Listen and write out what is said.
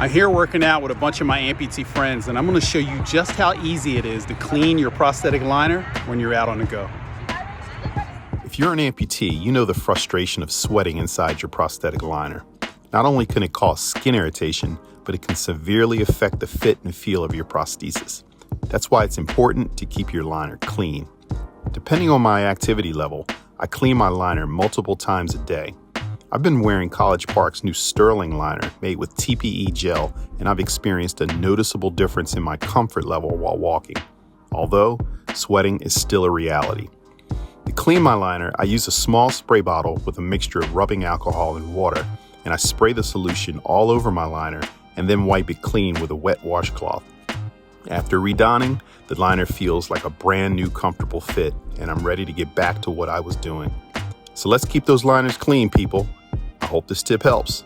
I'm here working out with a bunch of my amputee friends, and I'm going to show you just how easy it is to clean your prosthetic liner when you're out on the go. If you're an amputee, you know the frustration of sweating inside your prosthetic liner. Not only can it cause skin irritation, but it can severely affect the fit and feel of your prosthesis. That's why it's important to keep your liner clean. Depending on my activity level, I clean my liner multiple times a day. I've been wearing College Park's new Sterling liner made with TPE gel, and I've experienced a noticeable difference in my comfort level while walking. Although, sweating is still a reality. To clean my liner, I use a small spray bottle with a mixture of rubbing alcohol and water, and I spray the solution all over my liner and then wipe it clean with a wet washcloth. After redonning, the liner feels like a brand new comfortable fit, and I'm ready to get back to what I was doing. So let's keep those liners clean, people. I hope this tip helps.